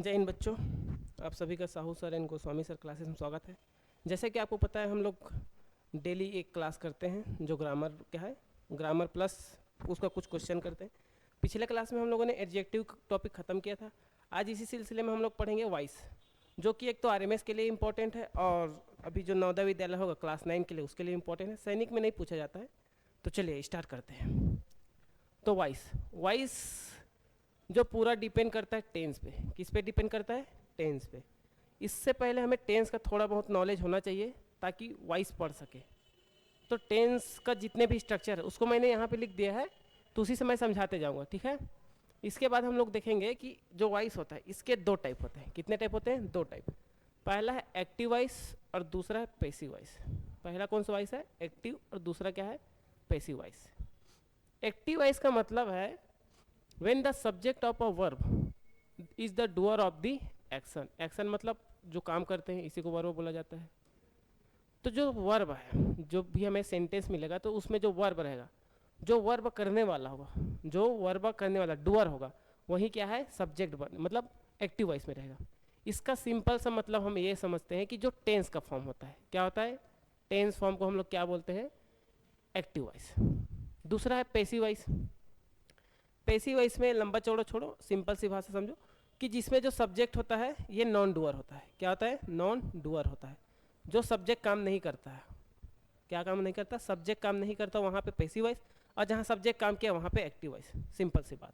जय हिंद बच्चों, आप सभी का Sahu sir and Goswami sir classes में स्वागत है। जैसे कि आपको पता है हम लोग डेली एक क्लास करते हैं जो ग्रामर क्या है, ग्रामर प्लस उसका कुछ क्वेश्चन करते हैं। पिछले क्लास में हम लोगों ने एडजेक्टिव टॉपिक ख़त्म किया था। आज इसी सिलसिले में हम लोग पढ़ेंगे वॉइस, जो कि एक तो आरएमएस के लिए इम्पोर्टेंट है और अभी जो नवोदय विद्यालय होगा क्लास 9 के लिए उसके लिए इम्पोर्टेंट है। सैनिक में नहीं पूछा जाता है। तो चलिए स्टार्ट करते हैं। तो वॉइस जो पूरा डिपेंड करता है टेंस पे। किस पे डिपेंड करता है? टेंस पे। इससे पहले हमें टेंस का थोड़ा बहुत नॉलेज होना चाहिए ताकि वॉइस पढ़ सके। तो टेंस का जितने भी स्ट्रक्चर है उसको मैंने यहाँ पे लिख दिया है, तो उसी से मैं समझाते जाऊँगा, ठीक है। इसके बाद हम लोग देखेंगे कि जो वॉइस होता है इसके दो टाइप होते हैं। कितने टाइप होते हैं? दो टाइप। पहला है एक्टिव वॉइस और दूसरा है पैसिव वॉइस। पहला कौन सा वॉइस है? एक्टिव, और दूसरा क्या है? Passive voice. एक्टिव वॉइस का मतलब है when the subject of a verb is the doer of the action। Action मतलब जो काम करते हैं, इसी को वर्ब बोला जाता है। तो जो वर्ब है, जो भी हमें सेंटेंस मिलेगा तो उसमें जो वर्ब रहेगा, जो वर्ब करने वाला होगा, जो वर्ब करने वाला डूअर होगा, वही क्या है? सब्जेक्ट मतलब एक्टिव वॉइस में रहेगा। इसका सिंपल सा मतलब हम ये समझते हैं कि जो टेंस का फॉर्म होता है, क्या होता है? टेंस फॉर्म को हम लोग क्या बोलते हैं? Active voice. दूसरा है पैसिव वॉइस। पैसिव वॉइस में लंबा चौड़ा छोड़ो, सिंपल सी भाषा समझो कि जिसमें जो सब्जेक्ट होता है ये नॉन डूअर होता है। क्या होता है? नॉन डूअर होता है। जो सब्जेक्ट काम नहीं करता है। क्या काम नहीं करता? सब्जेक्ट काम नहीं करता, वहाँ पे पैसिव वॉइस, और जहाँ सब्जेक्ट काम किया वहाँ पे एक्टिव वॉइस। सिंपल सी बात।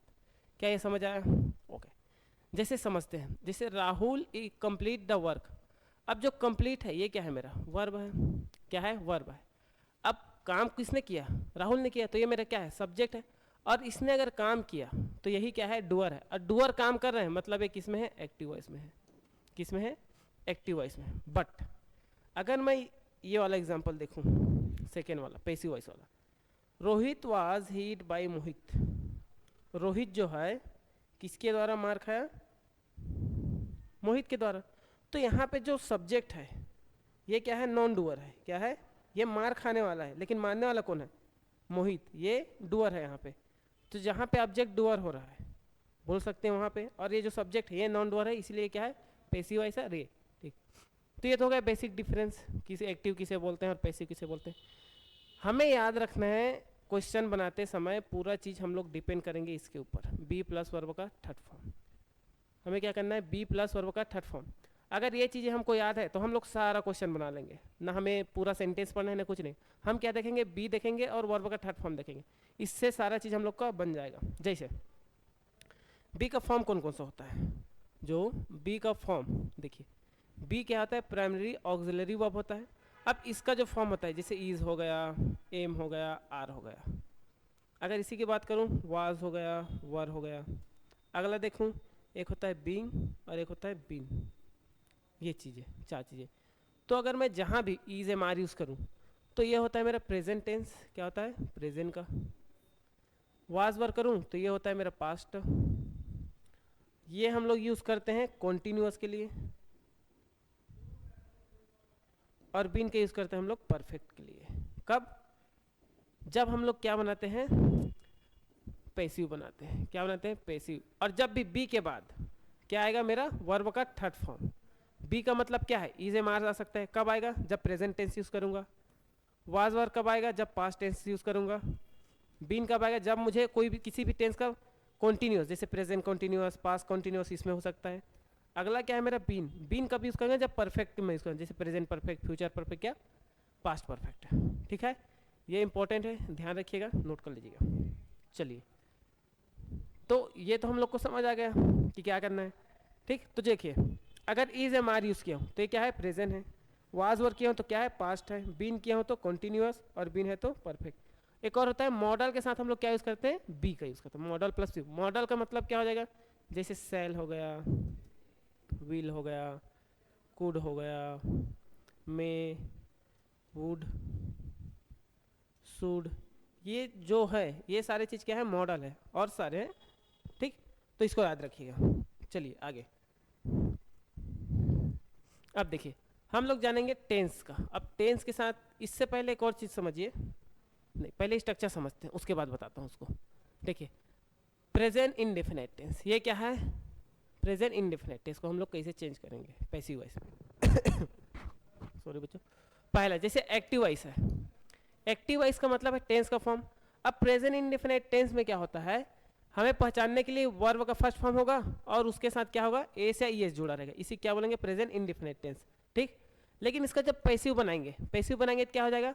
क्या ये समझ आया? ओके। जैसे समझते हैं, जैसे राहुल कंप्लीट द वर्क। अब जो कंप्लीट है ये क्या है? मेरा वर्ब है। क्या है? वर्ब है। अब काम किसने किया? राहुल ने किया, तो ये मेरा क्या है? सब्जेक्ट है। और इसने अगर काम किया तो यही क्या है? डूअर है। और डूअर काम कर रहे हैं मतलब ये किस में है? एक्टिव वॉइस में है। किस में है? एक्टिव वॉइस में। बट अगर मैं ये वाला एग्जांपल देखूं, सेकेंड वाला पैसिव वॉइस वाला, रोहित वाज हिट बाय मोहित। रोहित जो है किसके द्वारा मार खाया? मोहित के द्वारा। तो यहाँ पे जो सब्जेक्ट है ये क्या है? नॉन डूअर है। क्या है? ये मार खाने वाला है, लेकिन मारने वाला कौन है? मोहित। ये डूअर है यहाँ पे। तो जहाँ पे ऑब्जेक्ट डूअर हो रहा है बोल सकते हैं वहाँ पे, और ये जो सब्जेक्ट है ये नॉन डूअर है, इसलिए क्या है? पैसिव वॉइस है रे। ठीक। तो ये तो हो गया बेसिक डिफरेंस, किसे एक्टिव किसे बोलते हैं और पैसिव किसे बोलते हैं। हमें याद रखना है क्वेश्चन बनाते समय पूरा चीज़ हम लोग डिपेंड करेंगे इसके ऊपर, बी प्लस वर्ब का थर्ड फॉर्म। हमें क्या करना है? बी प्लस वर्ब का थर्ड फॉर्म। अगर ये चीज़ें हमको याद है तो हम लोग सारा क्वेश्चन बना लेंगे, ना हमें पूरा सेंटेंस पढ़ना है ना कुछ नहीं। हम क्या देखेंगे? बी देखेंगे और वर्ब का थर्ड फॉर्म देखेंगे, इससे सारा चीज़ हम लोग का बन जाएगा। जैसे बी का फॉर्म कौन कौन सा होता है? जो बी का फॉर्म देखिए, बी क्या होता है? प्राइमरी ऑक्सिलरी वर्ब होता है। अब इसका जो फॉर्म होता है, जैसे इज हो गया, एम हो गया, आर हो गया। अगर इसी की बात करूँ, वाज हो गया, वर हो गया। अगला देखूँ, एक होता है बीइंग और एक होता है बीन। ये चीज़ें, चार चीज़ें। तो अगर मैं जहाँ भी इज एम आर यूज़ करूँ तो ये होता है मेरा प्रेजेंट टेंस। क्या होता है? प्रेजेंट का। वाज वर करूँ तो ये होता है मेरा पास्ट। ये हम लोग यूज़ करते हैं कॉन्टिन्यूअस के लिए, और बीन के यूज़ करते हैं हम लोग परफेक्ट के लिए। कब? जब हम लोग क्या बनाते हैं? पैसिव बनाते हैं। क्या बनाते हैं? पैसिव। और जब भी बी के बाद क्या आएगा? मेरा वर्ब का थर्ड फॉर्म। बी का मतलब क्या है? इज एम आर आ सकता है। कब आएगा? जब प्रेजेंट टेंस यूज़ करूँगा। वाज वर कब आएगा? जब पास्ट टेंस यूज़ करूँगा। बीन कब आएगा? जब मुझे कोई भी किसी भी टेंस का कॉन्टिन्यूस, जैसे प्रेजेंट कॉन्टिन्यूस, पास्ट कॉन्टिन्यूस, इसमें हो सकता है। अगला क्या है मेरा? बीन। बीन कब यूज़ करेंगे? जब परफेक्ट में यूज़ करेंगे, जैसे प्रेजेंट परफेक्ट, फ्यूचर परफेक्ट, क्या? Past perfect. ठीक है, ये इंपॉर्टेंट है, ध्यान रखिएगा, नोट कर लीजिएगा। चलिए, तो ये तो हम लोग को समझ आ गया कि क्या करना है। ठीक, तो देखिए, अगर इज एम आर यूज़ किया हूँ तो ये क्या है? प्रेजेंट है। वाज वर्क किया हूँ तो क्या है? पास्ट है। बीन किया हूँ तो कॉन्टिन्यूअस, और बीन है तो परफेक्ट। एक और होता है मॉडल के साथ हम लोग क्या यूज़ करते हैं? बी का यूज़ करते हैं। Model plus B. मॉडल का मतलब क्या हो जाएगा? जैसे सेल हो गया, व्हील हो गया, कुड हो गया, मे, वुड, शुड, ये जो है ये सारे चीज़ क्या है? मॉडल है, और सारे हैं। ठीक, तो इसको याद रखिएगा। चलिए आगे। अब देखिए, हम लोग जानेंगे टेंस का। अब टेंस के साथ इससे पहले एक और चीज़ समझिए, नहीं पहले स्ट्रक्चर समझते हैं, उसके बाद बताता हूँ उसको। देखिए, प्रेजेंट इंडेफिनिट टेंस, ये क्या है? प्रेजेंट इंडेफिनिट टेंस को हम लोग कैसे चेंज करेंगे पैसिव वॉइस में। सॉरी बच्चों, पहला जैसे एक्टिव वॉइस है, एक्टिव वॉइस का मतलब है टेंस का फॉर्म। अब प्रेजेंट इंडेफिनिट टेंस में क्या होता है, हमें पहचानने के लिए वर्ब का फर्स्ट फॉर्म होगा और उसके साथ क्या होगा, एस या ईएस जुड़ा रहेगा, इसी क्या बोलेंगे प्रेजेंट इंडेफिनिट टेंस, ठीक। लेकिन इसका जब पैसिव बनाएंगे, पैसिव बनाएंगे तो क्या हो जाएगा,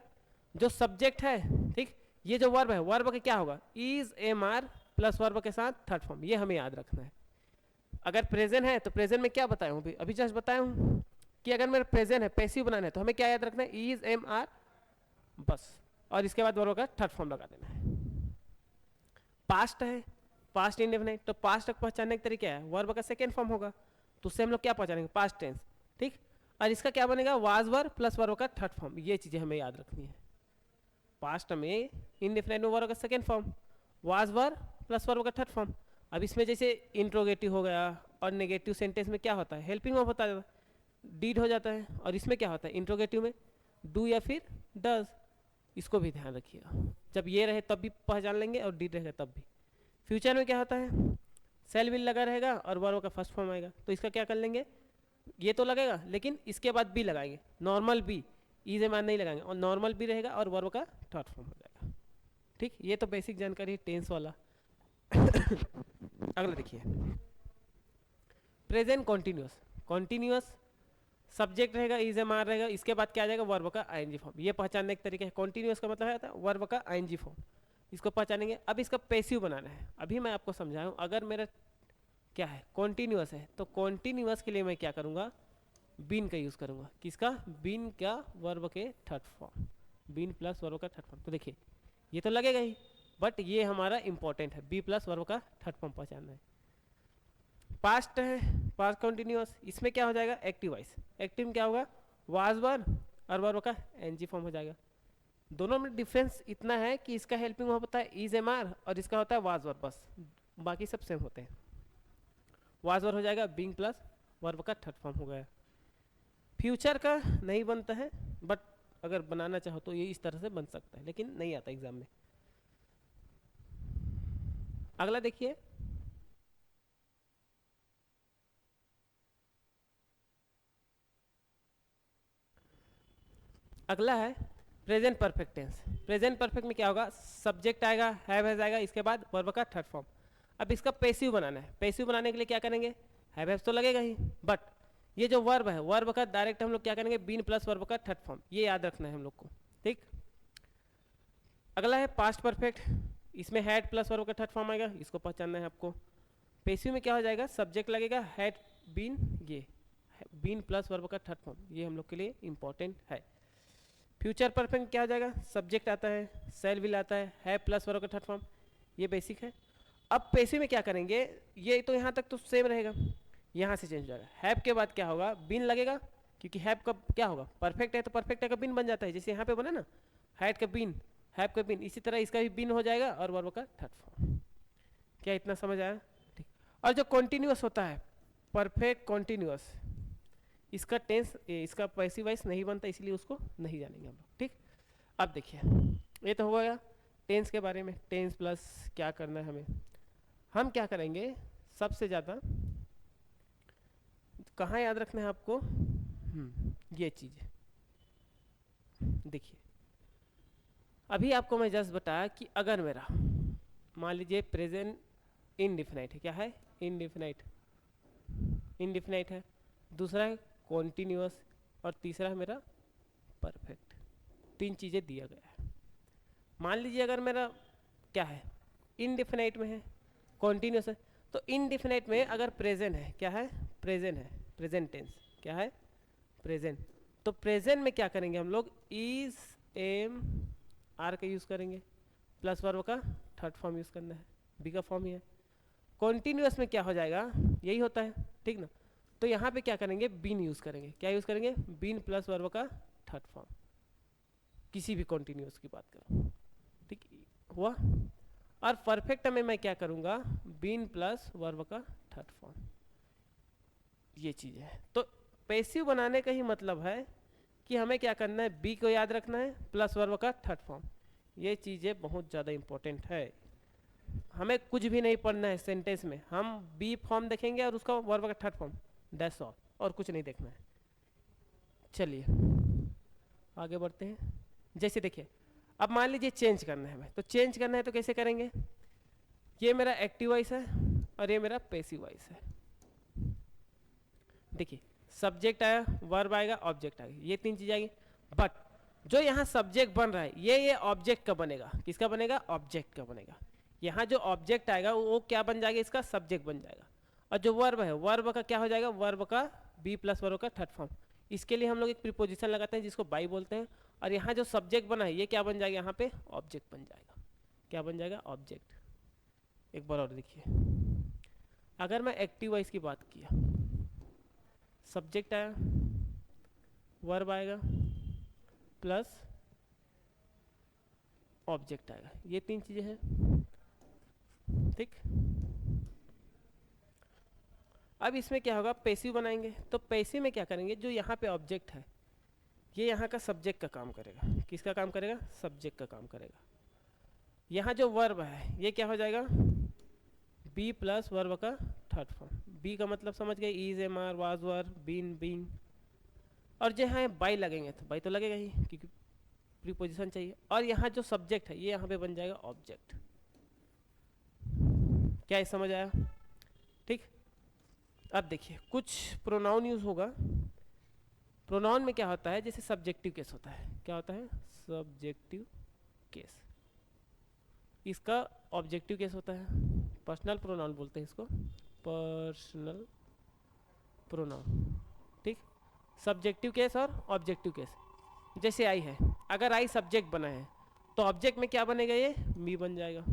जो सब्जेक्ट है, ठीक, ये जो वर्ब है, वर्ब का क्या होगा, is am are plus verb के साथ थर्ड फॉर्म, ये हमें याद रखना है। अगर प्रेजेंट है तो प्रेजेंट में क्या बताया हूँ, अभी जस्ट बताया हूँ कि अगर मेरा प्रेजेंट है पैसिव बनाना है तो हमें क्या याद रखना है, इज एम आर बस, और इसके बाद वर्ब का थर्ड फॉर्म लगा देना है। पास्ट है, पास्ट इंडेफिनिट, तो पास्ट तक पहचानने का तरीका है वर्ब का सेकेंड फॉर्म होगा, तो उससे हम लोग क्या पहचानेंगे, पास्ट टेंस, ठीक। और इसका क्या बनेगा, वाज वर्ब प्लस वर्ब का थर्ड फॉर्म, ये चीजें हमें याद रखनी है। पास्ट में इंडेफिनिट में वर्ब का second form, was verb plus verb का थर्ड फॉर्म। अब इसमें जैसे इंट्रोगेटिव हो गया और नेगेटिव सेंटेंस में क्या होता है, हेल्पिंग वर्ब होता है, डीड हो जाता है, और इसमें क्या होता है इंट्रोगेटिव में डू या फिर डज, इसको भी ध्यान रखिएगा, जब ये रहे तब भी पहचान लेंगे और डीड रहेगा तब भी। फ्यूचर में क्या होता है, सेल विल लगा रहेगा और वर्ब का फर्स्ट फॉर्म आएगा, तो इसका क्या कर लेंगे, ये तो लगेगा लेकिन इसके बाद बी लगाएंगे, normal be, is am are नहीं लगाएंगे, और नॉर्मल बी रहेगा और वर्ब का थर्ड फॉर्म हो जाएगा, ठीक। ये तो बेसिक जानकारी है टेंस वाला। अगला देखिए, प्रेजेंट कॉन्टिन्यूस, कॉन्टिन्यूस सब्जेक्ट रहेगा, इज एम आर रहेगा, इसके बाद क्या आ जाएगा, वर्ब का आईएनजी फॉर्म, ये पहचानने का तरीका है। कॉन्टिन्यूस का मतलब है वर्ब का आईएनजी फॉर्म, इसको पहचानेंगे। अब इसका पैसिव बनाना है, अभी मैं आपको समझाया हूँ। अगर मेरा क्या है कॉन्टिन्यूस है तो कॉन्टिन्यूस के लिए मैं क्या करूँगा, बीन का यूज़ करूँगा, किसका, बीन का वर्ब के third form, been plus verb का थर्ड फॉर्म। तो देखिए ये तो लगेगा ही, बट ये हमारा इंपॉर्टेंट है, बी प्लस वर्ब का थर्ड फॉर्म पहचानना है। पास्ट है, पास्ट कंटिन्यूअस, इसमें क्या हो जाएगा, एक्टिव वॉइस, एक्टिव में क्या होगा, वाज वर्ब और वर्ब का एनजी फॉर्म हो जाएगा। दोनों में डिफरेंस इतना है कि इसका हेल्पिंग वर्ब होता है इज एम आर और इसका होता है वाज वर्ब, बस बाकी सब सेम होते हैं। वाज वर्ब हो जाएगा बीइंग प्लस वर्ब का थर्ड फॉर्म हो गया। फ्यूचर का नहीं बनता है, बट अगर बनाना चाहो तो ये इस तरह से बन सकता है, लेकिन नहीं आता एग्जाम में। अगला देखिए, अगला है present perfect tense. Present perfect में क्या होगा, सब्जेक्ट आएगा, हैव आएगा, इसके बाद वर्ब का थर्ड फॉर्म। अब इसका पैसिव बनाना है, पैसिव बनाने के लिए क्या करेंगे, हैव तो लगेगा ही, बट ये जो वर्ब है, वर्ब का डायरेक्ट हम लोग क्या करेंगे, बीन प्लस वर्ब का थर्ड फॉर्म, ये याद रखना है हम लोग को, ठीक। अगला है पास्ट परफेक्ट, इसमें हैड प्लस वर्ब का थर्ड फॉर्म आएगा, इसको पहचानना है आपको। पैसिव में क्या हो जाएगा, सब्जेक्ट लगेगा, हैड बीन, ये बीन प्लस वर्ब का थर्ड फॉर्म, ये हम लोग के लिए इंपॉर्टेंट है। फ्यूचर परफेक्ट क्या हो जाएगा, सब्जेक्ट आता है, सेल विल आता है, प्लस वर्ब का थर्ड फॉर्म, ये बेसिक है। अब पैसिव में क्या करेंगे, ये तो यहाँ तक तो सेम रहेगा, यहाँ से चेंज हो जाएगा। हैव के बाद क्या होगा, बिन लगेगा, क्योंकि हैव का क्या होगा, परफेक्ट है तो परफेक्ट है का बिन बन जाता है, जैसे यहाँ पे बना ना हैड का बिन, हैव का बिन, इसी तरह इसका भी बिन हो जाएगा और वर्ब का थर्ड फॉर्म। क्या इतना समझ आया, ठीक। और जो कॉन्टिन्यूस होता है, परफेक्ट कॉन्टिन्यूस, इसका टेंस, इसका पैसिव वॉइस नहीं बनता, इसलिए उसको नहीं जानेंगे हम लोग, ठीक। अब देखिए, ये तो हो गया टेंस के बारे में, टेंस प्लस क्या करना है हमें। हम क्या करेंगे, सबसे ज़्यादा कहाँ याद रखना है आपको, ये चीज़ देखिए, अभी आपको मैं जस्ट बताया कि अगर मेरा मान लीजिए प्रेजेंट इनडिफिनाइट है, क्या है, इनडिफिनाइट, इनडिफिनाइट है, दूसरा है कॉन्टिन्यूअस और तीसरा है मेरा परफेक्ट, तीन चीज़ें दिया गया है। मान लीजिए अगर मेरा क्या है, इनडिफिनाइट में है, कॉन्टिन्यूअस है, तो इनडिफिनाइट में अगर प्रेजेंट है, क्या है, प्रेजेंट है, प्रेजेंट टेंस, क्या है, प्रेजेंट, तो प्रेजेंट में क्या करेंगे हम लोग, इज एम आर का यूज़ करेंगे, प्लस वर्ब का थर्ड फॉर्म यूज़ करना है, बी का फॉर्म ही है। कॉन्टिन्यूअस में क्या हो जाएगा, यही होता है, ठीक ना, तो यहाँ पे क्या करेंगे, बीन यूज़ करेंगे, क्या यूज़ करेंगे, बीन प्लस वर्ब का थर्ड फॉर्म, किसी भी कॉन्टिन्यूअस की बात करूँ, ठीक हुआ। और परफेक्ट में मैं क्या करूँगा, बीन प्लस वर्ब का थर्ड फॉर्म, ये चीज़ है। तो पैसिव बनाने का ही मतलब है कि हमें क्या करना है, बी को याद रखना है प्लस वर्ब का थर्ड फॉर्म, ये चीज़ें बहुत ज़्यादा इंपॉर्टेंट है। हमें कुछ भी नहीं पढ़ना है सेंटेंस में, हम बी फॉर्म देखेंगे और उसका वर्ब का थर्ड फॉर्म, दैट्स ऑल, और कुछ नहीं देखना है। चलिए आगे बढ़ते हैं। जैसे देखिए अब मान लीजिए चेंज करना है हमें, तो चेंज करना है तो कैसे करेंगे? ये मेरा एक्टिव वॉइस है और ये मेरा पैसिव वॉइस है। देखिए सब्जेक्ट आया, वर्ब आएगा, ऑब्जेक्ट आएगा, ये तीन चीज आएगी। बट जो यहाँ सब्जेक्ट बन रहा है ये ऑब्जेक्ट का बनेगा। किसका बनेगा? ऑब्जेक्ट का बनेगा। यहाँ जो ऑब्जेक्ट आएगा वो क्या बन जाएगा? इसका सब्जेक्ट बन जाएगा। और जो वर्ब है, वर्ब का क्या हो जाएगा? वर्ब का बी प्लस वर्ब का थर्ड फॉर्म। इसके लिए हम लोग एक प्रीपोजिशन लगाते हैं जिसको बाई बोलते हैं। और यहाँ जो सब्जेक्ट बना है ये क्या बन जाएगा? यहाँ पे ऑब्जेक्ट बन जाएगा। क्या बन जाएगा? ऑब्जेक्ट। एक बार और देखिए, अगर मैं एक्टिव वॉइस की बात किया, सब्जेक्ट आया, वर्ब आएगा प्लस ऑब्जेक्ट आएगा, ये तीन चीजें हैं, ठीक। अब इसमें क्या होगा? पैसिव बनाएंगे। तो पैसिव में क्या करेंगे? जो यहाँ पे ऑब्जेक्ट है ये यहाँ का सब्जेक्ट का काम करेगा। किसका काम करेगा? सब्जेक्ट का काम करेगा। यहाँ जो वर्ब है ये क्या हो जाएगा? बी प्लस वर्ब का थर्ड फॉर्म। बी का मतलब समझ गए? Is, am, are, was, were, been, being. और जो यहाँ बाई लगेंगे तो बाई तो लगेगा ही क्योंकि प्रीपोजिशन चाहिए। और यहाँ जो सब्जेक्ट है ये यहाँ पे बन जाएगा ऑब्जेक्ट। क्या ये समझ आया? ठीक। अब देखिए कुछ प्रोनाउन यूज होगा। प्रोनाउन में क्या होता है? जैसे सब्जेक्टिव केस होता है। क्या होता है? Subjective case. इसका ऑब्जेक्टिव केस होता है। पर्सनल प्रोनाउन बोलते हैं इसको, पर्सनल प्रोनाउन, ठीक। सब्जेक्टिव केस और ऑब्जेक्टिव केस। जैसे आई है, अगर आई सब्जेक्ट बना है तो ऑब्जेक्ट में क्या बनेगा? ये मी बन जाएगा।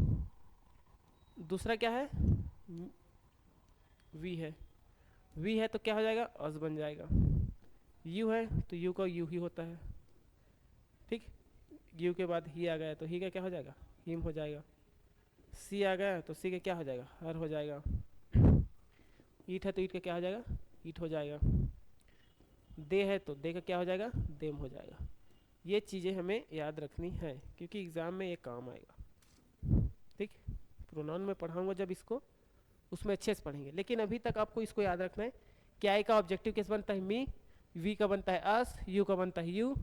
दूसरा क्या है? वी है, वी है तो क्या हो जाएगा? अस बन जाएगा। यू है तो यू का यू ही होता है, ठीक। यू के बाद ही आ गया तो ही का क्या हो जाएगा? हिम हो जाएगा। सी आ गया तो सी का क्या हो जाएगा? हर हो जाएगा। ईट है तो ईट का क्या हो जाएगा? ईट हो जाएगा। दे है तो दे का क्या हो जाएगा? देम हो जाएगा। ये चीज़ें हमें याद रखनी है क्योंकि एग्ज़ाम में ये काम आएगा, ठीक। प्रोनाउन में पढ़ाऊंगा जब इसको, उसमें अच्छे से पढ़ेंगे। लेकिन अभी तक आपको इसको याद रखना है कि आई का ऑब्जेक्टिव केस बनता है मी, वी का बनता है अस, यू का बनता है यू,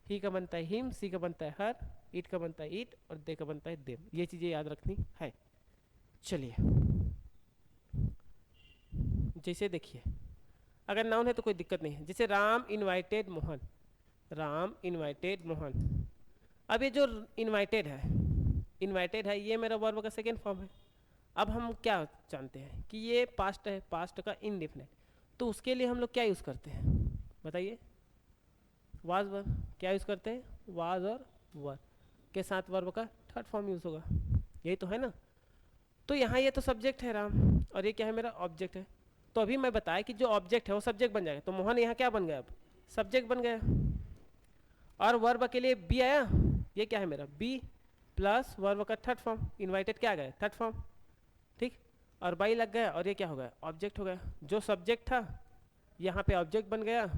ही का बनता है हिम, सी का बनता है हर, ईट का बनता है ईट और दे का बनता है देम। ये चीज़ें याद रखनी है। चलिए जैसे देखिए अगर नाउन है तो कोई दिक्कत नहीं है। जैसे राम इनवाइटेड मोहन, राम इनवाइटेड मोहन। अब ये जो इनवाइटेड है ये मेरा वर्ब का सेकेंड फॉर्म है। अब हम क्या जानते हैं कि ये पास्ट है, पास्ट का इनडेफिनेट। तो उसके लिए हम लोग क्या यूज़ करते हैं बताइए? वाज वर। क्या यूज़ करते हैं? वाज और वर के साथ वर्ब का थर्ड फॉर्म यूज़ होगा, यही तो है ना। तो यहाँ ये तो सब्जेक्ट है राम और ये क्या है? मेरा ऑब्जेक्ट है। तो अभी मैं बताया कि जो ऑब्जेक्ट है वो सब्जेक्ट बन जाएगा। तो मोहन यहाँ क्या बन गया? अब सब्जेक्ट बन गया। और वर्ब के लिए बी आया, ये क्या है मेरा? बी प्लस वर्ब का थर्ड फॉर्म। इनवाइटेड क्या आ गया? थर्ड फॉर्म, ठीक। और बाई लग गया और ये क्या हो गया? ऑब्जेक्ट हो गया। जो सब्जेक्ट था यहाँ पे ऑब्जेक्ट बन गया,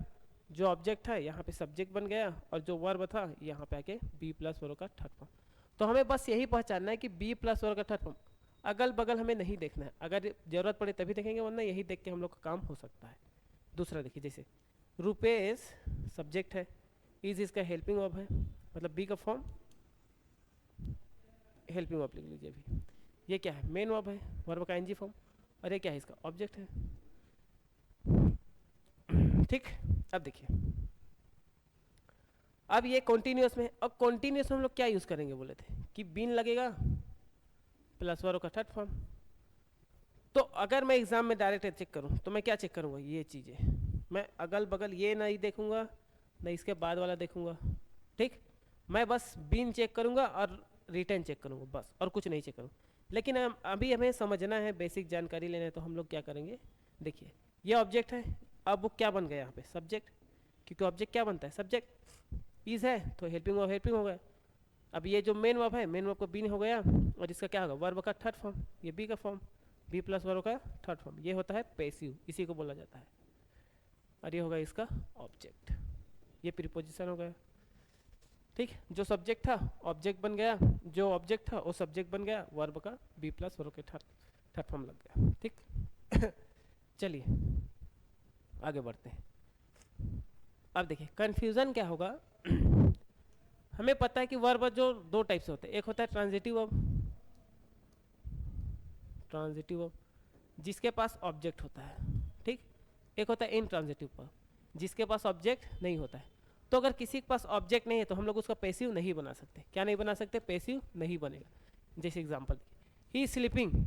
जो ऑब्जेक्ट था यहाँ पे सब्जेक्ट बन गया, और जो वर्ब था यहाँ पे आके बी प्लस वर्ब का थर्ड फॉर्म। तो हमें बस यही पहचानना है कि बी प्लस वर्ब का थर्ड फॉर्म। अगल बगल हमें नहीं देखना है, अगर जरूरत पड़े तभी देखेंगे, वरना यही देख के हम लोग का काम हो सकता है। दूसरा देखिए, जैसे रुपेश सब्जेक्ट है, इज इसका हेल्पिंग वर्ब है, मतलब बी का फॉर्म हेल्पिंग वर्ब लिख लीजिए अभी। ये क्या है? मेन वर्ब है, वर्ब का एनजी फॉर्म। और ये क्या है? इसका ऑब्जेक्ट है, ठीक। अब देखिए अब ये कॉन्टिन्यूस में। अब कॉन्टिन्यूस में हम लोग क्या यूज़ करेंगे बोले थे कि बीन लगेगा प्लस वर्ब का थर्ड फॉर्म। तो अगर मैं एग्जाम में डायरेक्ट चेक करूं तो मैं क्या चेक करूंगा? ये चीज़ें मैं अगल बगल ये नहीं देखूंगा, ना इसके बाद वाला देखूंगा, ठीक। मैं बस बीन चेक करूंगा और रिटर्न चेक करूंगा बस, और कुछ नहीं चेक करूंगा। लेकिन अभी हमें समझना है, बेसिक जानकारी लेना है, तो हम लोग क्या करेंगे? देखिए ये ऑब्जेक्ट है, अब वो क्या बन गया यहाँ पे? सब्जेक्ट। क्योंकि ऑब्जेक्ट क्या बनता है? सब्जेक्ट। इज है तो हेल्पिंग हो गया। अब ये जो मेन वर्ब है, मेन वर्ब को बीन हो गया, और इसका क्या होगा? वर्ब का थर्ड फॉर्म, ये बी का फॉर्म, बी प्लस वर्ब का थर्ड फॉर्म। ये होता है पैसिव, इसी को बोला जाता है। और ये होगा इसका ऑब्जेक्ट। ये प्रीपोजिशन हो गया। ठीक, जो सब्जेक्ट था ऑब्जेक्ट बन गया, जो ऑब्जेक्ट था वो सब्जेक्ट बन गया, वर्ब का बी प्लस वर्ब के थर्ड फॉर्म लग गया। ठीक चलिए आगे बढ़ते हैं। अब देखिए कंफ्यूजन क्या होगा हमें पता है कि वर्ब जो दो टाइप से होते हैं, एक होता है ट्रांजिटिव वर्ब, ट्रांजिटिव वर्ब जिसके पास ऑब्जेक्ट होता है, ठीक, एक होता है इनट्रांजिटिव वर्ब जिसके पास ऑब्जेक्ट नहीं होता है। तो अगर किसी के पास ऑब्जेक्ट नहीं है तो हम लोग उसका पैसिव नहीं बना सकते। क्या नहीं बना सकते? पैसिव नहीं बनेगा। जैसे एग्जांपल, ही स्लीपिंग,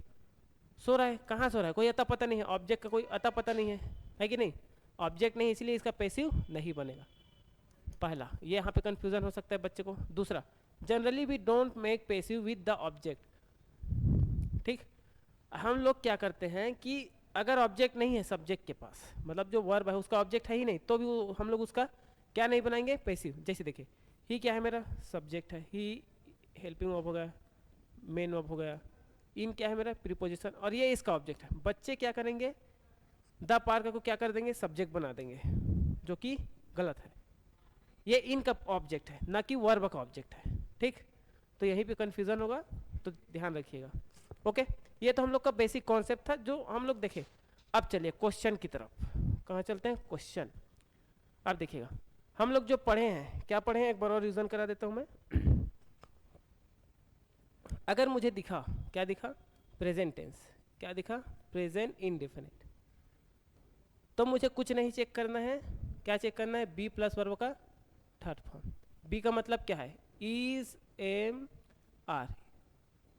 सो रहा है, कहाँ सो रहा है, कोई अता पता नहीं है, ऑब्जेक्ट का कोई अता पता नहीं है कि नहीं, ऑब्जेक्ट नहीं, इसलिए इसका पैसिव नहीं बनेगा। पहला, ये यहाँ पे कंफ्यूजन हो सकता है बच्चे को। दूसरा, generally we don't make passive with the object. ठीक, हम लोग क्या करते हैं कि अगर ऑब्जेक्ट नहीं है सब्जेक्ट के पास, मतलब जो वर्ब है उसका ऑब्जेक्ट है ही नहीं, तो भी हम लोग उसका क्या नहीं बनाएंगे? पैसिव। जैसे देखिए, ही क्या है, मेरा सब्जेक्ट है, ही हेल्पिंग वर्ब हो गया, मेन वर्ब हो गया, इन क्या है मेरा प्रीपोजिशन, और ये इसका ऑब्जेक्ट है। बच्चे क्या करेंगे, द पार्क को क्या कर देंगे? सब्जेक्ट बना देंगे, जो कि गलत है। ये इनका ऑब्जेक्ट है, ना कि वर्ब का ऑब्जेक्ट है। ठीक, तो यहीं पे कंफ्यूजन होगा, तो ध्यान रखिएगा। ओके, ये तो हम लोग का बेसिक कॉन्सेप्ट था जो हम लोग देखे। अब चलिए क्वेश्चन की तरफ। कहाँ चलते हैं? क्वेश्चन। अब देखिएगा हम लोग जो पढ़े हैं, क्या पढ़े हैं, एक बार और रिवीजन करा देता हूँ मैं। अगर मुझे दिखा, क्या दिखा? Present tense. क्या दिखा? Present indefinite. तो मुझे कुछ नहीं चेक करना है। क्या चेक करना है? बी प्लस वर्ब का थर्ड फॉर्म। बी का मतलब क्या है? Is, am, are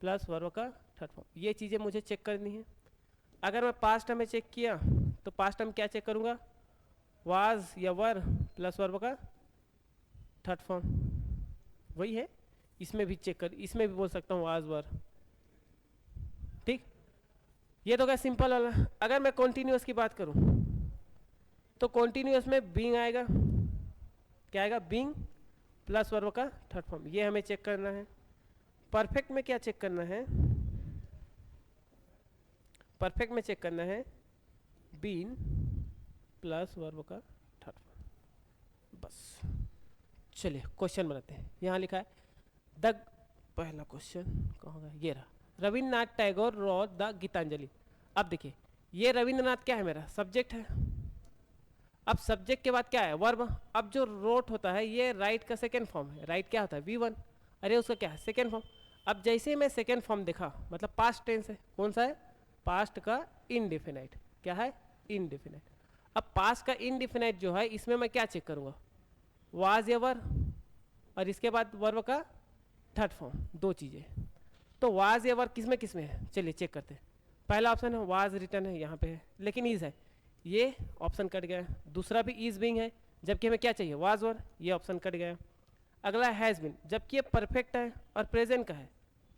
plus verb का थर्ड फॉर्म। ये चीज़ें मुझे चेक करनी है। अगर मैं पास्ट में चेक किया तो पास्ट में क्या चेक करूँगा? वाज या वर प्लस वर्ब का थर्ड फॉर्म, वही है। इसमें भी चेक कर, इसमें भी बोल सकता हूँ वाज वर। ठीक, ये तो क्या सिंपल वाला। अगर मैं कॉन्टिन्यूस की बात करूँ तो कॉन्टिन्यूस में बीइंग आएगा। क्या आएगा? बीइंग प्लस वर्ब का थर्ड फॉर्म, ये हमें चेक करना है। परफेक्ट में क्या चेक करना है? परफेक्ट में चेक करना है बीन प्लस वर्ब का थर्ड फॉर्म। बस चलिए क्वेश्चन बनाते हैं। यहाँ लिखा है द, पहला क्वेश्चन कहाँ गया? ये रहा, रविन्द्रनाथ टैगोर रोट द गीतांजलि। अब देखिए, ये रविन्द्रनाथ क्या है? मेरा सब्जेक्ट है। अब सब्जेक्ट के बाद क्या है? वर्ब। अब जो रोट होता है ये राइट का सेकेंड फॉर्म है। राइट क्या होता है? V1। अरे उसका क्या है? Second form. अब जैसे ही मैं सेकेंड फॉर्म देखा, मतलब पास्ट टेंस है। कौन सा है? पास्ट का इनडेफिनाइट। क्या है? इनडेफिनाइट। अब पास्ट का इनडेफिनाइट जो है, इसमें मैं क्या चेक करूँगा? वाज या वर, और इसके बाद वर्ब का थर्ड फॉर्म, दो चीज़ें। तो वाज या वर किस में है? चलिए चेक करते हैं। पहला ऑप्शन है वाज रिटर्न है, यहाँ पे है, लेकिन इज है, ये ऑप्शन कट गया। दूसरा भी इज बीइंग है, जबकि हमें क्या चाहिए? वाज वर, ये ऑप्शन कट गया। अगला हैज़ बीन, जबकि ये परफेक्ट है और प्रेजेंट का है।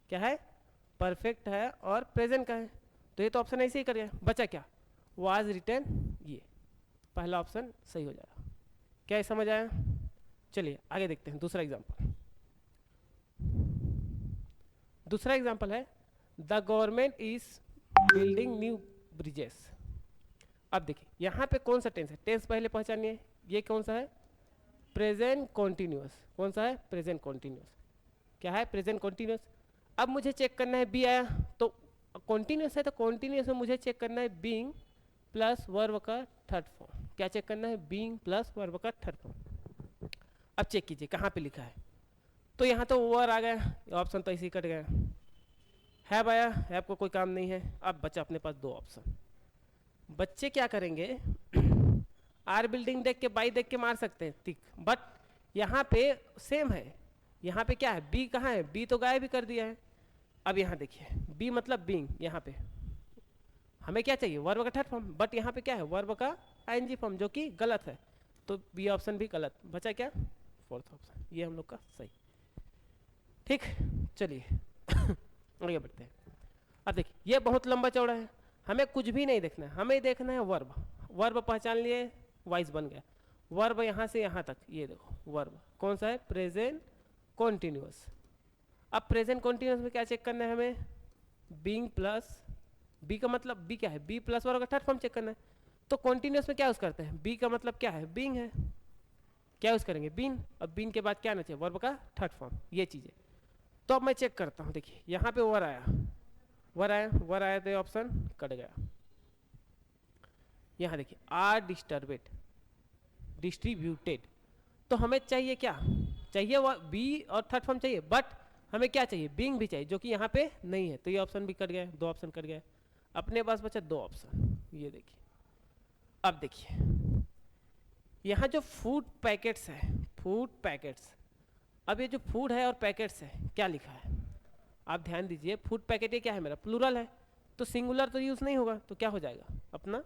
क्या है? परफेक्ट है और प्रेजेंट का है, तो ये तो ऑप्शन ऐसे ही कर गया। बचा क्या? वाज रिटर्न, ये पहला ऑप्शन सही हो जाएगा। क्या ये समझ आया? चलिए आगे देखते हैं दूसरा एग्जाम्पल। दूसरा एग्जाम्पल है the government is building new bridges. अब देखिए यहाँ पे कौन सा टेंस है? टेंस पहले पहचानिए। ये कौन सा है? Present continuous. कौन सा है? Present continuous. क्या है? Present continuous. अब मुझे चेक करना है, बी आया तो कॉन्टिन्यूअस है, तो कॉन्टिन्यूअस में मुझे चेक करना है बीइंग प्लस वर्ब का थर्ड फॉर्म। क्या चेक करना है? बीइंग प्लस वर्ब का थर्ड फॉर्म। अब चेक कीजिए कहाँ पे लिखा है। तो यहाँ तो वर आ गया, ऑप्शन तो ऐसे ही कट गया। हैव आया, हैव को कोई काम नहीं है। अब बचा अपने पास दो ऑप्शन। बच्चे क्या करेंगे? आर बिल्डिंग देख के, बाई देख के मार सकते हैं टिक, बट यहाँ पे सेम है। यहाँ पे क्या है? बी कहाँ है? बी तो गायब भी कर दिया है। अब यहाँ देखिए, बी मतलब बीइंग, यहाँ पे हमें क्या चाहिए? वर्ब का थर्ड फॉर्म, बट यहाँ पे क्या है? वर्ब का आईएनजी फॉर्म, जो कि गलत है। तो बी ऑप्शन भी गलत। बचा क्या? फोर्थ ऑप्शन, ये हम लोग का सही। ठीक, चलिए आगे बढ़ते हैं। अब देखिए ये बहुत लंबा चौड़ा है, हमें कुछ भी नहीं देखना है, हमें देखना है वर्ब। वर्ब पहचान लिए, वाइस बन गया। वर्ब यहाँ से यहाँ तक, ये देखो वर्ब कौन सा है? Present continuous. अब प्रेजेंट कॉन्टिन्यूअस में क्या चेक करना है हमें? बीइंग प्लस, बी का मतलब बी क्या है? बी प्लस वर्ब का थर्ड फॉर्म चेक करना है। तो कॉन्टिन्यूअस में क्या यूज करते हैं? बी का मतलब क्या है? बीइंग है। क्या यूज़ करेंगे, बीन। अब बीन के बाद क्या आना चाहिए, वर्ब का थर्ड फॉर्म, ये चीज़ें। तो अब मैं चेक करता हूँ, देखिए यहाँ पे वर आया, वर आया तो ये ऑप्शन कट गया। यहाँ देखिए आर डिस्ट्रीब्यूटेड, तो हमें चाहिए क्या, चाहिए वो बी और थर्ड फॉर्म चाहिए, बट हमें क्या चाहिए, बीइंग भी चाहिए, जो कि यहाँ पे नहीं है, तो ये ऑप्शन भी कट गया, दो ऑप्शन कट गया। अपने पास बचा दो ऑप्शन, ये देखिए। अब देखिए यहाँ जो फूड पैकेट्स है, फूड पैकेट्स, अब ये जो फूड है और पैकेट्स है, क्या लिखा है, आप ध्यान दीजिए। फूड पैकेट ये क्या है, मेरा प्लूरल है, तो सिंगुलर तो यूज़ नहीं होगा, तो क्या हो जाएगा अपना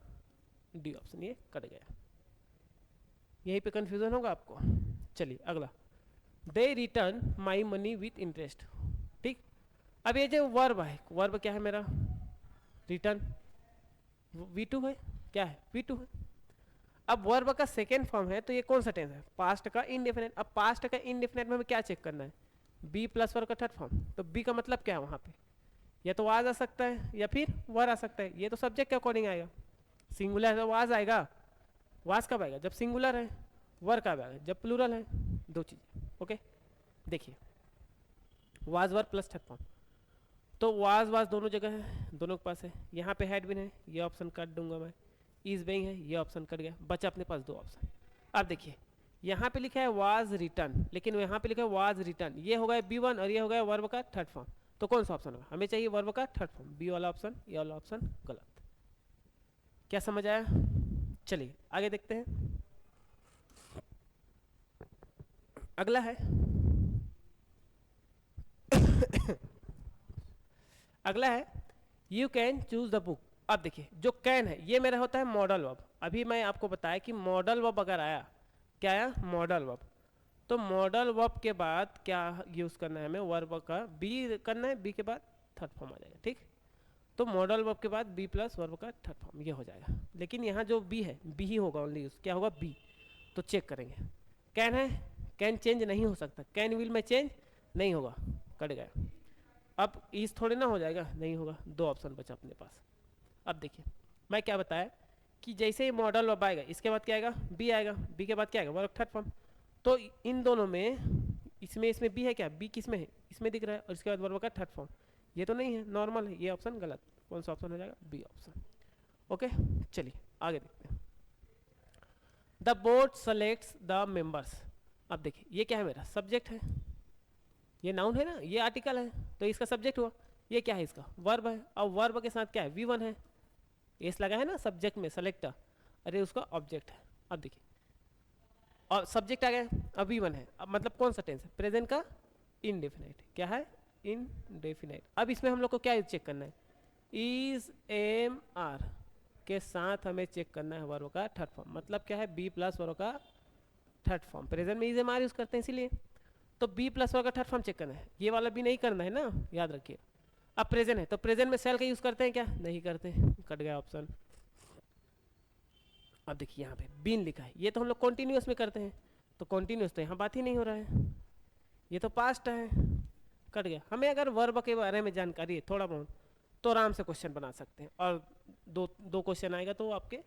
डी ऑप्शन, ये कट गया। यहीं पे कंफ्यूजन होगा आपको। चलिए अगला, they return my money with interest, ठीक। अब ये जो वर्ब है, वर्ब क्या है मेरा, रिटर्न, V2 है, क्या है, V2 है। अब वर्ब का सेकेंड फॉर्म है, तो ये कौन सा टेंस है, पास्ट का इंडेफिनेट। अब पास्ट का इंडेफिनेट में हमें क्या चेक करना है, बी प्लस वर्ब का थर्ड फॉर्म, तो बी का मतलब क्या है वहाँ पे, या तो वाज आ सकता है या फिर वर आ सकता है। ये तो सब्जेक्ट के अकॉर्डिंग आएगा, सिंगुलर है तो वाज आएगा, वाज कब आएगा, जब सिंगुलर है, वर कब आएगा, जब प्लूरल है, दो चीज़। ओके, देखिए was were plus third form, तो वाज दोनों जगह है, दोनों के पास है। यहाँ पे हैड बीन है, ये ऑप्शन काट दूंगा मैं, इज बीइंग है, ये ऑप्शन कट गया, बचा अपने पास दो ऑप्शन। अब देखिए यहाँ पे लिखा है वाज रिटर्न, लेकिन यहाँ पे लिखा है वाज रिटर्न, ये हो गया B1 और ये हो गया वर्ब का थर्ड फॉर्म, तो कौन सा ऑप्शन होगा, हमें चाहिए वर्ब का थर्ड फॉर्म, बी वाला ऑप्शन, ये वाला ऑप्शन गलत। क्या समझ आया, चलिए आगे देखते हैं। अगला है अगला है you can choose the book. अब देखिए जो कैन है ये मेरा होता है मॉडल वर्ब। अभी मैं आपको बताया कि मॉडल वर्ब अगर आया, क्या आया, मॉडल वर्ब, तो मॉडल वर्ब के बाद क्या यूज़ करना है हमें, वर्ब का बी करना है, बी के बाद थर्ड फॉर्म आ जाएगा, ठीक। तो मॉडल वर्ब के बाद बी प्लस वर्ब का थर्ड फॉर्म, ये हो जाएगा। लेकिन यहाँ जो बी है, बी ही होगा ओनली यूज, क्या होगा, बी। तो चेक करेंगे, कैन है, कैन चेंज नहीं हो सकता, कैन विल में चेंज नहीं होगा, कट गया। अब इस थोड़े ना हो जाएगा, नहीं होगा, दो ऑप्शन बचा अपने पास। अब देखिए मैं क्या बताया कि जैसे ही मॉडल वर्ब आएगा, इसके बाद क्या आएगा, बी आएगा, बी के बाद क्या आएगा, वर्ब थर्ड फॉर्म। तो इन दोनों में इसमें बी है क्या, बी किस में है, इसमें दिख रहा है, और इसके बाद वर्ब का थर्ड फॉर्म, ये तो नहीं है, नॉर्मल है, ये ऑप्शन गलत। कौन सा ऑप्शन हो जाएगा, बी ऑप्शन। ओके, चलिए आगे देखते हैं। The board selects the members. अब देखिए ये क्या है, मेरा सब्जेक्ट है, ये नाउन है ना, ये आर्टिकल है, तो इसका सब्जेक्ट हुआ। ये क्या है, इसका वर्ब है। अब वर्ब के साथ क्या है, V1 है, एस लगा है ना सब्जेक्ट में, सेलेक्टर, अरे उसका ऑब्जेक्ट है। अब देखिए और सब्जेक्ट आ गया, अब V1 है, अब मतलब कौन सा टेंस है, प्रेजेंट का इनडेफिनाइट, क्या है, इनडेफिनाइट। अब इसमें हम लोग को क्या चेक करना है, इज एम आर के साथ हमें चेक करना है वर्ब का थर्ड फॉर्म, मतलब क्या है, बी प्लस वर्ब का थर्ड फॉर्म। प्रेजेंट में इज एम आर यूज करते हैं इसीलिए, तो बी प्लस वर्ब का थर्ड फॉर्म चेक करना है, ये वाला भी नहीं करना है ना, याद रखिए। अब प्रेजेंट है, तो प्रेजेंट में सेल का यूज करते हैं क्या, नहीं करते, कट गया ऑप्शन। अब देखिए यहाँ पे बीन लिखा है, ये तो हम लोग कॉन्टिन्यूस में करते हैं, तो कॉन्टिन्यूस तो यहाँ बात ही नहीं हो रहा है, ये तो पास्ट है, कट गया। हमें अगर वर्ब के बारे में जानकारी है थोड़ा बहुत, तो आराम से क्वेश्चन बना सकते हैं, और दो क्वेश्चन आएगा तो आपके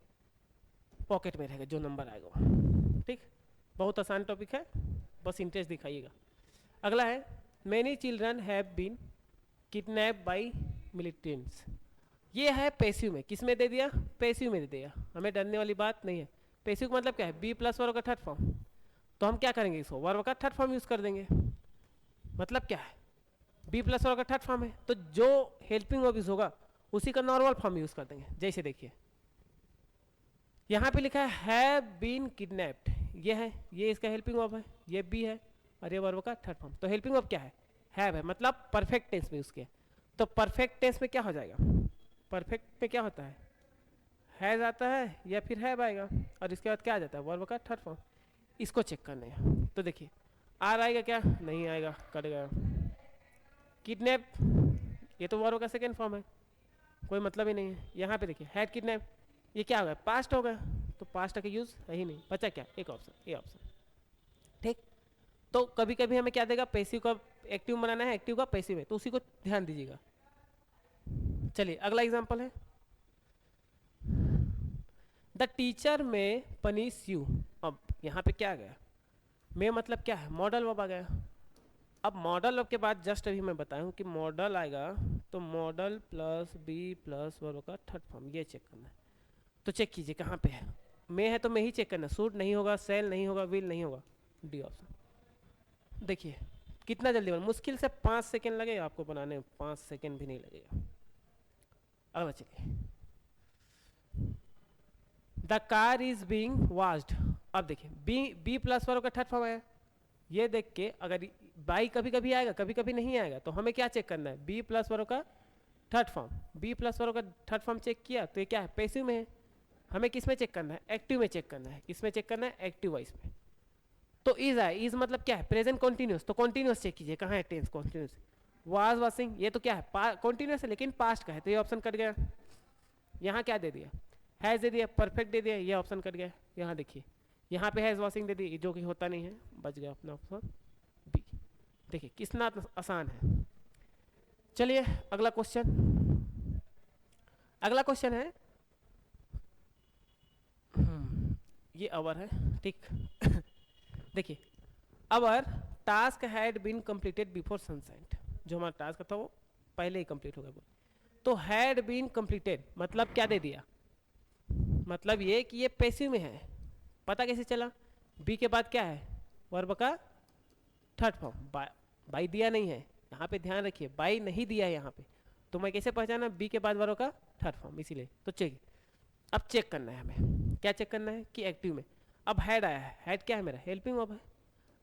पॉकेट में रहेगा, जो नंबर आएगा वो, ठीक। बहुत आसान टॉपिक है, बस इंटरेस्ट दिखाइएगा। अगला है many children have been kidnap by militants. ये है पैसिव में, किस में दे दिया, पैसिव में दे दिया, हमें डरने वाली बात नहीं है। पैसिव का मतलब क्या है, बी प्लस वर्ब का थर्ड फॉर्म, तो हम क्या करेंगे, इसको वर्ब का थर्ड फॉर्म यूज कर देंगे। मतलब क्या है, बी प्लस वर्ब का थर्ड फॉर्म है, तो जो हेल्पिंग वर्ब यूज होगा उसी का नॉर्मल फॉर्म यूज कर देंगे। जैसे देखिए यहाँ पे लिखा है हैव बीन किडनैप्ड, ये है, ये इसका हेल्पिंग वर्ब है, ये बी है, और ये वर्ब का थर्ड फॉर्म। तो हेल्पिंग वर्ब क्या है, हैव है, मतलब परफेक्ट टेंस में उसके। तो परफेक्ट टेंस में क्या हो जाएगा, परफेक्ट में क्या होता है, हैज आता है या फिर हैव आएगा, और इसके बाद क्या आ जाता है, वर्ब का थर्ड फॉर्म। इसको चेक करना है, तो देखिए आर आएगा क्या, नहीं आएगा, कट गया। किडनैप, ये तो वर्ब का सेकेंड फॉर्म है, कोई मतलब ही नहीं है। यहाँ पे देखिए हैड किडनैप, ये क्या हो गया, पास्ट हो गया, तो पास्ट का यूज है ही नहीं, बचा क्या, एक ऑप्शन, ये ऑप्शन, ठीक। तो कभी कभी हमें क्या देगा, पैसिव का एक्टिव बनाना है, एक्टिव का पैसिव है, तो उसी को ध्यान दीजिएगा। चलिए अगला एग्जांपल है, द टीचर में पनिश यू। अब यहाँ पे क्या आ गया, में मतलब क्या है, मॉडल वर्ब आ गया। अब मॉडल वर्ब के बाद जस्ट अभी मैं बताया हूँ कि मॉडल आएगा तो model plus be plus verb का थर्ड फॉर्म, ये चेक करना है। तो चेक कीजिए कहाँ पे है, में है तो में ही चेक करना, सूट नहीं होगा, सेल नहीं होगा, विल नहीं होगा, डी ऑप्शन। देखिए कितना जल्दी बना, मुश्किल से 5 सेकेंड लगेगा आपको बनाने में, 5 सेकेंड भी नहीं लगेगा। अगला चलिए, the car is being washed. अब देखिए बी प्लस वर्ब का थर्ड फॉर्म है, ये देख के अगर बाई कभी कभी आएगा कभी कभी नहीं आएगा, तो हमें क्या चेक करना है, बी प्लस वर्ब का third form. Be plus verb का थर्ड फॉर्म चेक किया तो ये क्या है, पैसिव में है। हमें किस में चेक करना है, एक्टिव में चेक करना है। किस में चेक करना है, एक्टिव वॉइस में। तो इज है, इज मतलब क्या है, प्रेजेंट कॉन्टिन्यूस, तो कॉन्टिन्यूस चेक कीजिए कहाँ है टेंस कॉन्टिन्यूस। वाज वाशिंग, ये तो क्या है कॉन्टिन्यूस है लेकिन पास्ट का है, तो ये ऑप्शन कट गया। यहाँ क्या दे दिया, हैज़ दे दिया, परफेक्ट दे दिया, ये ऑप्शन कट गया। यहाँ देखिए यहाँ पे हैज़ वाशिंग दे दी, जो कि होता नहीं है, बच गया अपना ऑप्शन बी। देखिए कितना आसान है। चलिए अगला क्वेश्चन, अगला क्वेश्चन है ये अवर है, ठीक। देखिए our task had been completed before sunset, जो हमारा टास्क था वो पहले ही कंप्लीट हो गया। तो हैड बीन कंप्लीटेड मतलब क्या दे दिया, मतलब ये कि ये पैसिव में है। पता कैसे चला, बी के बाद क्या है, वर्ब का थर्ड फॉर्म, बाई दिया नहीं है यहाँ पे, ध्यान रखिए बाई नहीं दिया है यहाँ पे, तो मैं कैसे पहचाना, बी के बाद वर्ब का थर्ड फॉर्म, इसीलिए। तो चेक, अब चेक करना है हमें, क्या चेक करना है कि एक्टिव में। अब हैड आया है, हैड क्या है मेरा, हेल्पिंग वर्ब है।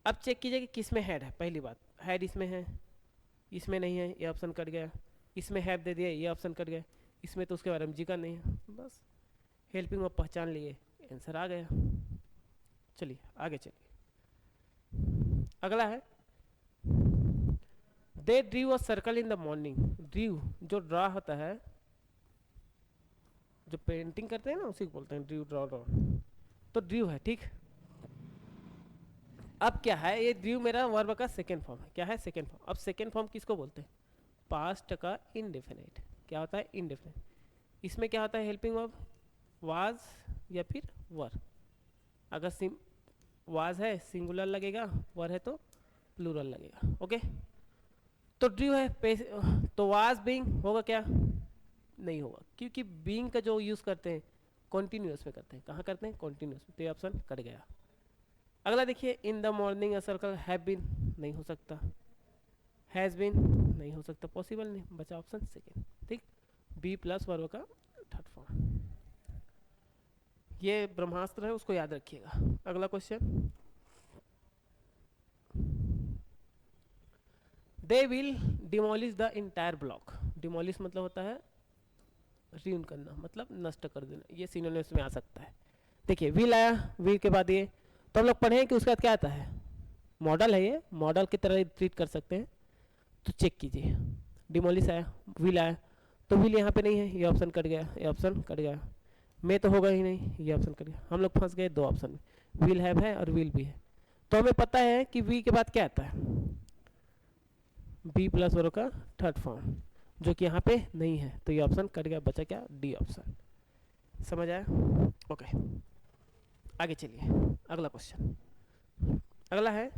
अब चेक कीजिए कि किस में हैड है। पहली बात, हैड इसमें है, इसमें नहीं है, ये ऑप्शन कट गया। इसमें हैव दे दिया, ये ऑप्शन कट गया। इसमें तो उसके बारे में जिक्र नहीं है, बस हेल्पिंग वर्ब पहचान लिए, आंसर आ गया। चलिए आगे चलिए, अगला है they drew a circle in the morning. Drew जो ड्रा होता है, जो पेंटिंग करते हैं ना उसी को बोलते हैं ड्रीव, ड्रॉ ड्रॉ। तो ड्रीव है, ठीक। अब क्या है, ये ड्रीव मेरा वर्ब का सेकेंड फॉर्म है। क्या है, सेकेंड फॉर्म। अब सेकेंड फॉर्म किसको बोलते हैं, पास्ट का इनडेफिनेट। क्या होता है, इनडेफिनेट। इसमें क्या होता है, हेल्पिंग वर्ब वाज या फिर वर। अगर वाज है सिंगुलर लगेगा, वर है तो प्लूरल लगेगा। ओके, तो ड्रीव है तो वाज बीइंग होगा क्या, नहीं होगा, क्योंकि बीइंग का जो यूज करते हैं कॉन्टिन्यूस में करते हैं। कहाँ करते हैं, कॉन्टिन्यूस में, तो ये ऑप्शन कट गया। अगला देखिए, in the morning a circle have been, नहीं हो सकता। हैज़ बीन नहीं हो सकता, पॉसिबल नहीं, बचा ऑप्शन सेकेंड, ठीक। बी प्लस वर्ब का थर्ड फॉर्म, ये ब्रह्मास्त्र है, उसको याद रखिएगा। अगला question, they will demolish the entire block. Demolish मतलब होता है रीन करना, मतलब नष्ट कर देना, ये सिनोनिम्स में आ सकता है। देखिए विल आया, विल के बाद ये, तो हम लोग पढ़े कि उसके बाद क्या आता है, मॉडल है, ये मॉडल की तरह ट्रीट कर सकते हैं। तो चेक कीजिए, डिमोलिश आया, विल आया, तो विल यहाँ पे नहीं है, ये ऑप्शन कट गया, ये ऑप्शन कट गया। में तो होगा ही नहीं, ये ऑप्शन कट गया। हम लोग फंस गए दो ऑप्शन में, विल हैव है और विल भी है। तो हमें पता है कि वी के बाद क्या आता है, बी प्लस वर्ब का थर्ड फॉर्म, जो कि यहाँ पे नहीं है, तो ये ऑप्शन कट गया, बचा क्या, डी ऑप्शन। समझ आया, ओके। आगे चलिए, अगला क्वेश्चन, अगला है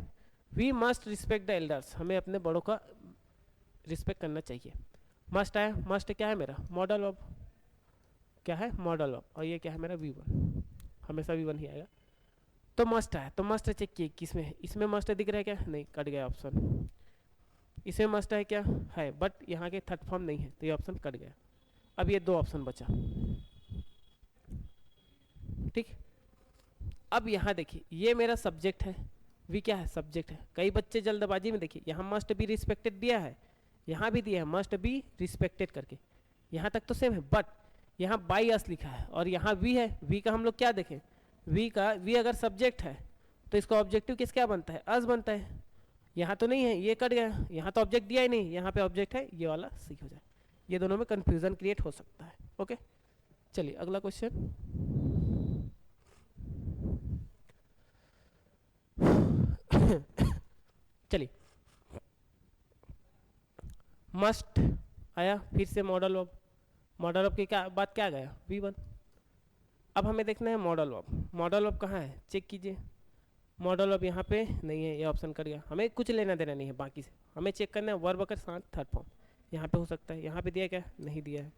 we must respect the elders. हमें अपने बड़ों का रिस्पेक्ट करना चाहिए। मस्ट आया, मस्ट क्या है मेरा, मॉडल वर्ब, क्या है, मॉडल वर्ब, और ये क्या है मेरा, V1, हमेशा V1 ही आएगा। तो मस्ट आया, तो मस्ट चेक किए किस में है, इसमें मस्ट दिख रहा है क्या, नहीं, कट गया ऑप्शन। इसमें मस्ट है क्या, है, बट यहाँ के थर्ड फॉर्म नहीं है, तो ये ऑप्शन कट गया। अब ये दो ऑप्शन बचा, ठीक। अब यहाँ देखिए, ये मेरा सब्जेक्ट है, वी क्या है, सब्जेक्ट है। कई बच्चे जल्दबाजी में देखिए, यहाँ मस्ट बी रिस्पेक्टेड दिया है, यहाँ भी दिया है मस्ट बी रिस्पेक्टेड करके, यहाँ तक तो सेम है, बट यहाँ बाई अस लिखा है और यहाँ वी है। वी का हम लोग क्या देखें, वी अगर सब्जेक्ट है तो इसका ऑब्जेक्टिव किस क्या बनता है, अस बनता है। यहाँ तो नहीं है, ये कट गया, यहाँ तो ऑब्जेक्ट दिया ही नहीं, यहाँ पे ऑब्जेक्ट है, ये वाला सी हो जाए। ये दोनों में कंफ्यूजन क्रिएट हो सकता है। ओके, चलिए अगला क्वेश्चन, चलिए मस्ट आया, फिर से मॉडल वर्ब, मॉडल वर्ब की क्या बात, क्या गया, V1। अब हमें देखना है मॉडल वर्ब। मॉडल वर्ब कहाँ है, चेक कीजिए, मॉडल अब यहाँ पे नहीं है, ये ऑप्शन कर गया, हमें कुछ लेना देना नहीं है बाकी से, हमें चेक करना है वर्ब के साथ थर्ड फॉर्म। यहाँ पे हो सकता है, यहाँ पे दिया क्या, नहीं दिया है,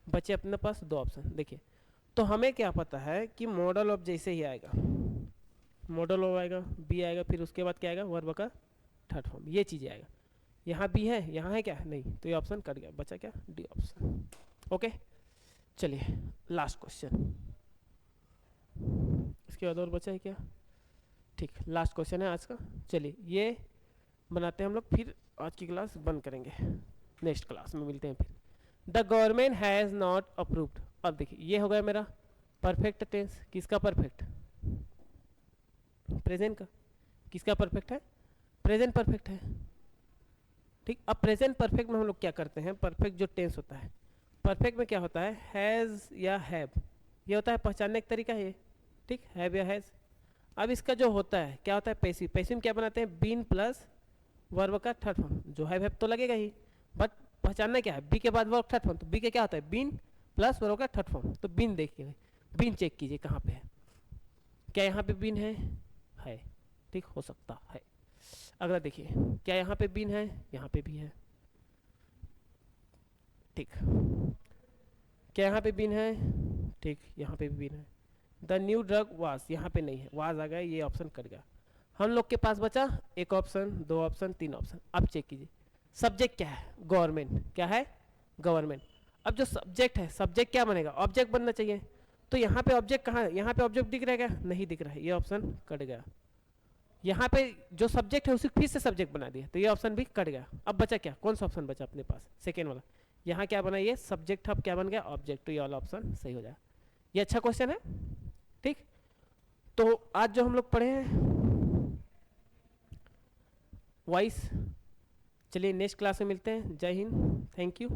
बचे अपने पास दो ऑप्शन। देखिए तो हमें क्या पता है कि मॉडल ऑफ जैसे ही आएगा, मॉडल ऑफ आएगा, बी आएगा, फिर उसके बाद क्या आएगा, वर्ब का थर्ड फॉर्म, ये चीज़ आएगा। यहाँ बी है, यहाँ है क्या, नहीं, तो ये ऑप्शन कट गया, बचा क्या, डी ऑप्शन। ओके चलिए लास्ट क्वेश्चन, इसके बाद और बचा है क्या, ठीक, लास्ट क्वेश्चन है आज का। चलिए ये बनाते हैं हम लोग, फिर आज की क्लास बंद करेंगे, नेक्स्ट क्लास में मिलते हैं फिर। The government has not approved, अब देखिए ये हो गया मेरा परफेक्ट टेंस, किसका परफेक्ट, प्रेजेंट का, किसका परफेक्ट है, प्रेजेंट परफेक्ट है, ठीक। अब प्रेजेंट परफेक्ट में हम लोग क्या करते हैं, परफेक्ट जो टेंस होता है, परफेक्ट में क्या होता है, हैज़ या हैव, ये होता है पहचानने का तरीका है, ठीक, हैव या हैज़। अब इसका जो होता है क्या होता है, पैसिव, पैसिव में क्या बनाते हैं, बीन प्लस वर्ब का थर्ड फॉर्म, जो हैव तो लगेगा ही, बट पहचानना क्या है, बी के बाद वर्ब थर्ड फॉर्म, तो बी के क्या होता है, बीन प्लस वर्ब का थर्ड फॉर्म, तो बीन देखिए, बीन चेक कीजिए कहाँ पे है, क्या यहाँ पे बीन है, ठीक, हो सकता है। अगला देखिए, क्या यहाँ पे बीन है, यहाँ पे भी है, ठीक, क्या यहाँ पे बीन है, ठीक, यहाँ पे भी बीन है। द न्यू ड्रग वाज, यहाँ पे नहीं है, वाज आ गया, ये ऑप्शन कट गया। हम लोग के पास बचा एक ऑप्शन, दो ऑप्शन, तीन ऑप्शन। अब चेक कीजिए, सब्जेक्ट क्या है, गवर्नमेंट, क्या है, गवर्नमेंट। अब जो सब्जेक्ट है, सब्जेक्ट क्या बनेगा, ऑब्जेक्ट बनना चाहिए, तो यहाँ पे ऑब्जेक्ट कहाँ है, यहाँ पे ऑब्जेक्ट दिख रहा है क्या, नहीं दिख रहा है, ये ऑप्शन कट गया। यहाँ पे जो सब्जेक्ट है उसी फिर से सब्जेक्ट बना दिया, तो ये ऑप्शन भी कट गया। अब बचा क्या, कौन सा ऑप्शन बचा अपने पास, सेकेंड वाला, यहाँ क्या बना, ये सब्जेक्ट अब क्या बन गया, ऑब्जेक्ट, तो ये वाला ऑप्शन सही हो जाए। ये अच्छा क्वेश्चन है, ठीक। तो आज जो हम लोग पढ़े हैं वॉइस, चलिए नेक्स्ट क्लास में मिलते हैं, जय हिंद, थैंक यू।